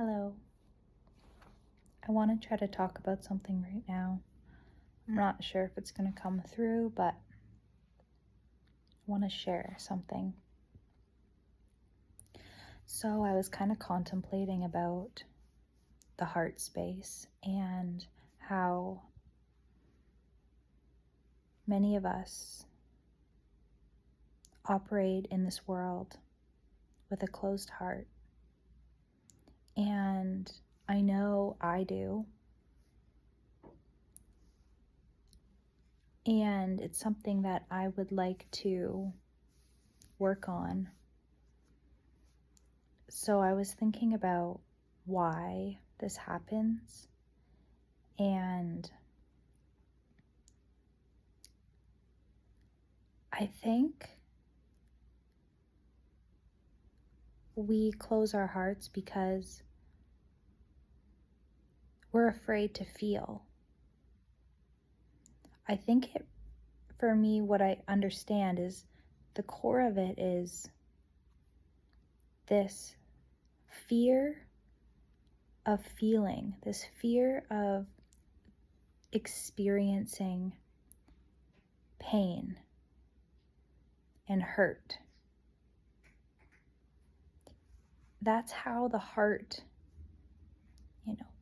Hello. I want to try to talk about something right now. I'm not sure if it's going to come through, but I want to share something. So I was kind of contemplating about the heart space and how many of us operate in this world with a closed heart. And I know I do. And it's something that I would like to work on. So I was thinking about why this happens, and I think we close our hearts because we're afraid to feel. I think for me, what I understand is the core of it is this fear of feeling, this fear of experiencing pain and hurt. That's how the heart,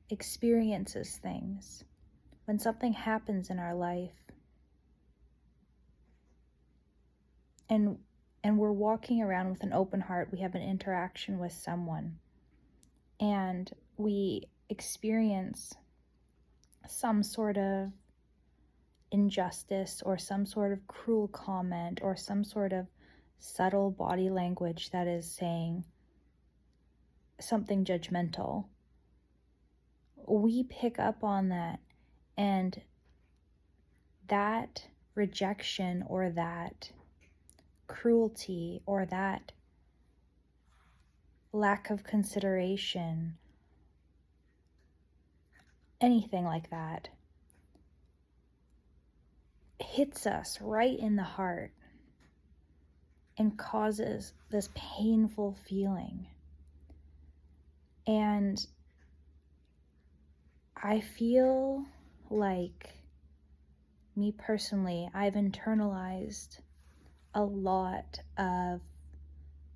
experiences things. When something happens in our life and we're walking around with an open heart, we have an interaction with someone and we experience some sort of injustice or some sort of cruel comment or some sort of subtle body language that is saying something judgmental. We pick up on that, and that rejection or that cruelty or that lack of consideration, anything like that, hits us right in the heart and causes this painful feeling. And I feel like, me personally, I've internalized a lot of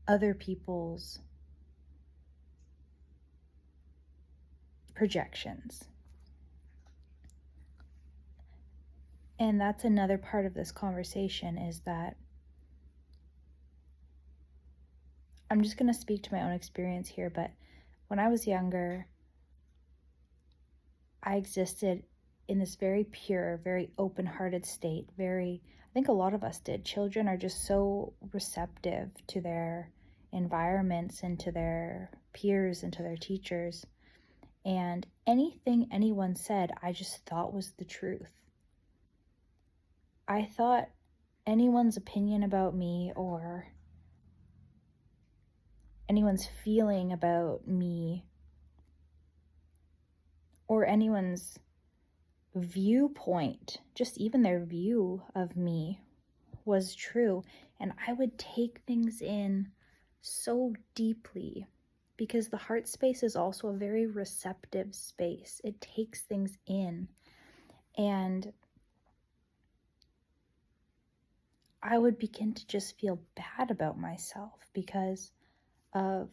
other people's projections. And that's another part of this conversation, is that I'm just going to speak to my own experience here, but when I was younger, I existed in this very pure, very open-hearted state. I think a lot of us did. Children are just so receptive to their environments and to their peers and to their teachers. And anything anyone said, I just thought was the truth. I thought anyone's opinion about me or anyone's feeling about me or anyone's viewpoint, just even their view of me, was true. And I would take things in so deeply because the heart space is also a very receptive space. It takes things in. And I would begin to just feel bad about myself because of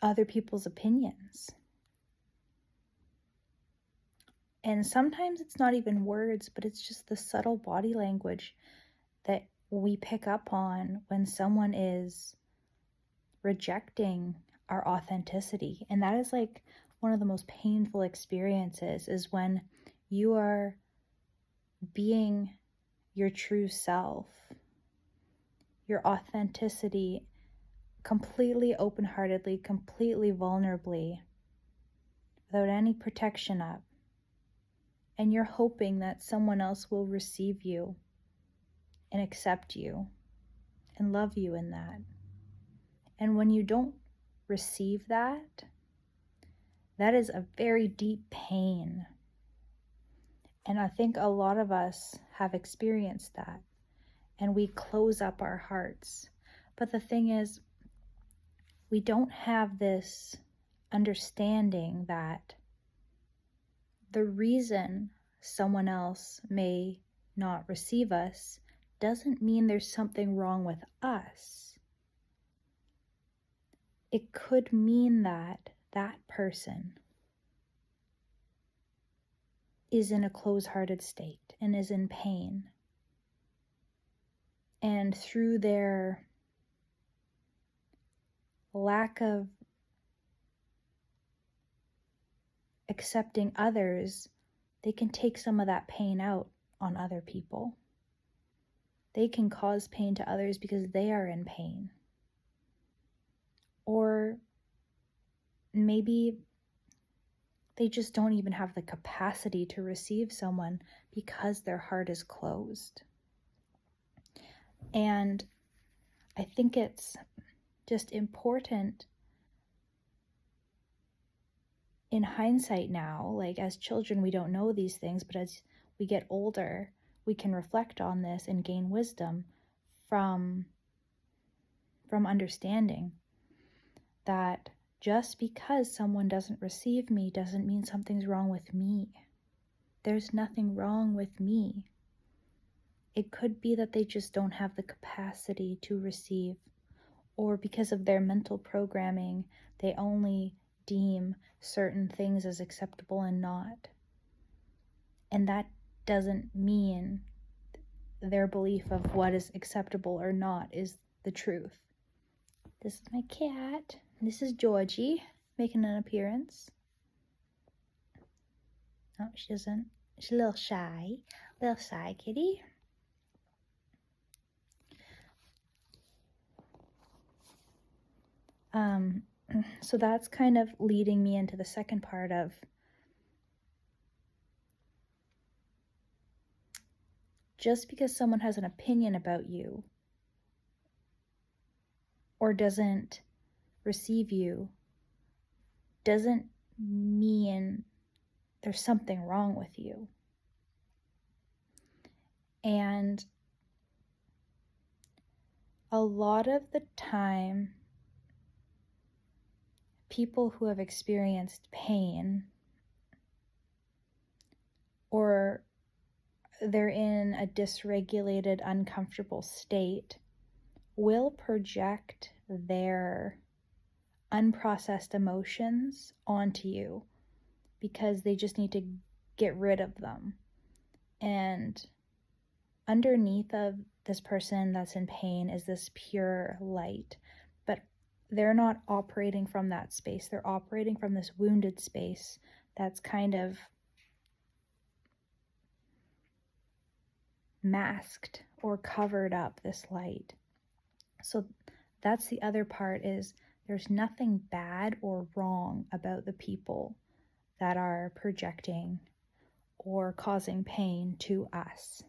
other people's opinions. And sometimes it's not even words, but it's just the subtle body language that we pick up on when someone is rejecting our authenticity. And that is like one of the most painful experiences, is when you are being your true self, your authenticity, completely open-heartedly, completely vulnerably, without any protection up. And you're hoping that someone else will receive you and accept you and love you in that. And when you don't receive that, that is a very deep pain. And I think a lot of us have experienced that, and we close up our hearts. But the thing is, we don't have this understanding that the reason someone else may not receive us doesn't mean there's something wrong with us. It could mean that that person is in a closed-hearted state and is in pain. And through their lack of accepting others, they can take some of that pain out on other people. They can cause pain to others because they are in pain. Or maybe they just don't even have the capacity to receive someone because their heart is closed. And I think it's just important in hindsight now, like as children, we don't know these things, but as we get older, we can reflect on this and gain wisdom from understanding that just because someone doesn't receive me doesn't mean something's wrong with me. There's nothing wrong with me. It could be that they just don't have the capacity to receive, or because of their mental programming, they only deem certain things as acceptable and not. And that doesn't mean their belief of what is acceptable or not is the truth. This is my cat. This is Georgie making an appearance. Oh, she doesn't. She's a little shy kitty. So that's kind of leading me into the second part of just because someone has an opinion about you or doesn't receive you doesn't mean there's something wrong with you. And a lot of the time, people who have experienced pain or they're in a dysregulated, uncomfortable state will project their unprocessed emotions onto you because they just need to get rid of them. And underneath of this person that's in pain is this pure light, but they're not operating from that space. They're operating from this wounded space that's kind of masked or covered up this light. So that's the other part, is there's nothing bad or wrong about the people that are projecting or causing pain to us.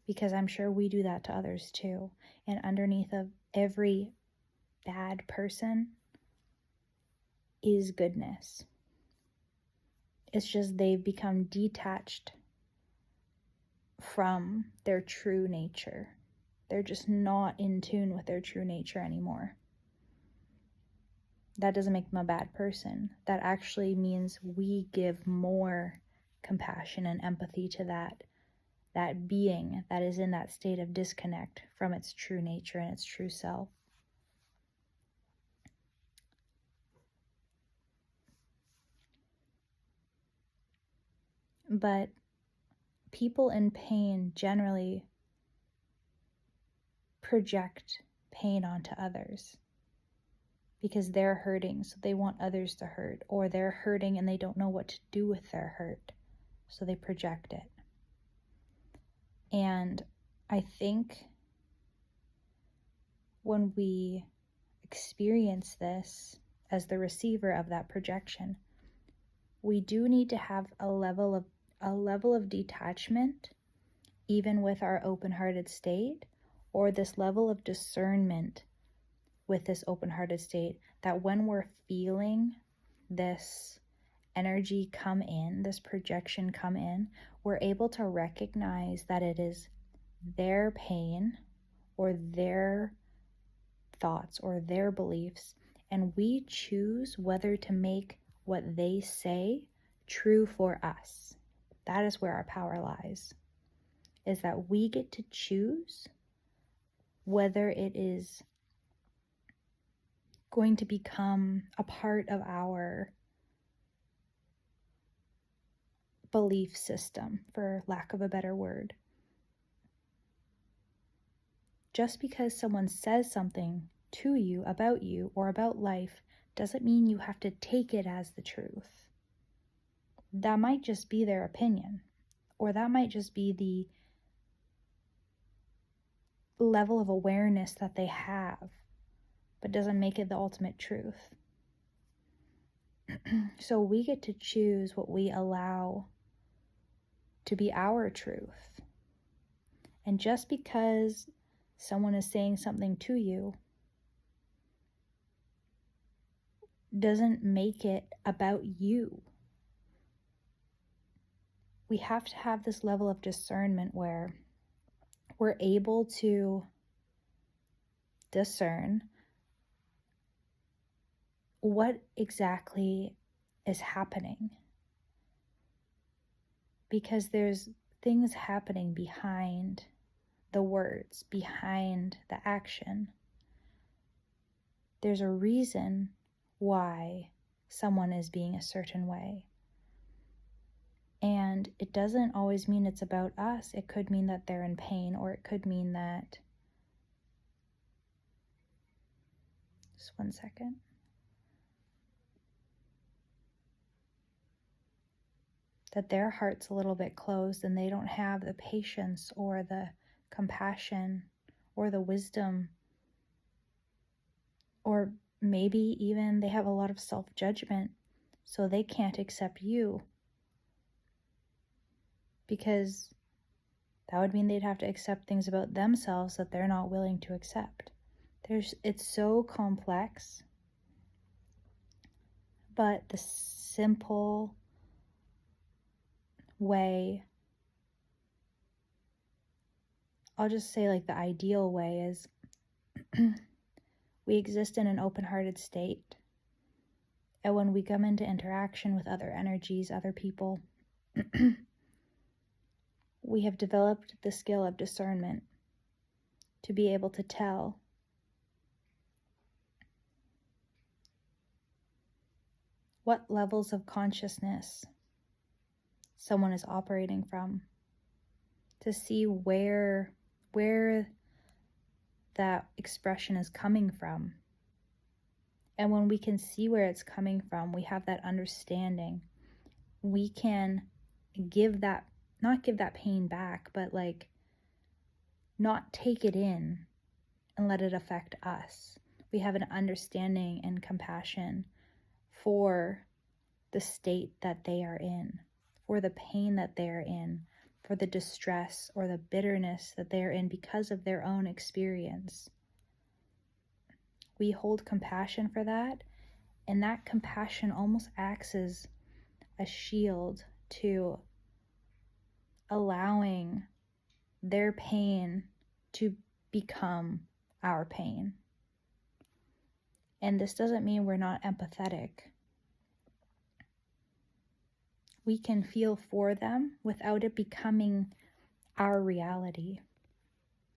Because I'm sure we do that to others too. And underneath of every bad person is goodness. It's just they've become detached from their true nature. They're just not in tune with their true nature anymore. That doesn't make them a bad person. That actually means we give more compassion and empathy to that being that is in that state of disconnect from its true nature and its true self. But people in pain generally project pain onto others because they're hurting, so they want others to hurt, or they're hurting and they don't know what to do with their hurt, so they project it. And I think when we experience this as the receiver of that projection, we do need to have a level of detachment, even with our open-hearted state, or this level of discernment with this open-hearted state, that when we're feeling this energy come in, this projection come in, we're able to recognize that it is their pain or their thoughts or their beliefs, and we choose whether to make what they say true for us. That is where our power lies, is that we get to choose whether it is going to become a part of our belief system, for lack of a better word. Just because someone says something to you, or about life, doesn't mean you have to take it as the truth. That might just be their opinion, or that might just be the level of awareness that they have, but doesn't make it the ultimate truth. So we get to choose what we allow to be our truth. And just because someone is saying something to you doesn't make it about you. We have to have this level of discernment where we're able to discern what exactly is happening. Because there's things happening behind the words, behind the action. There's a reason why someone is being a certain way. And it doesn't always mean it's about us. It could mean that they're in pain, or it could mean that, just one second. That their heart's a little bit closed and they don't have the patience or the compassion or the wisdom, or maybe even they have a lot of self-judgment, so they can't accept you, because that would mean they'd have to accept things about themselves that they're not willing to accept. It's so complex, but the simple way, I'll just say like the ideal way, is we exist in an open-hearted state. And when we come into interaction with other energies, other people, we have developed the skill of discernment to be able to tell what levels of consciousness someone is operating from, to see where that expression is coming from. And when we can see where it's coming from, we have that understanding. We can not give that pain back, but like not take it in and let it affect us. We have an understanding and compassion for the state that they are in, for the pain that they are in, for the distress or the bitterness that they are in because of their own experience. We hold compassion for that, and that compassion almost acts as a shield to allowing their pain to become our pain. And this doesn't mean we're not empathetic. We can feel for them without it becoming our reality.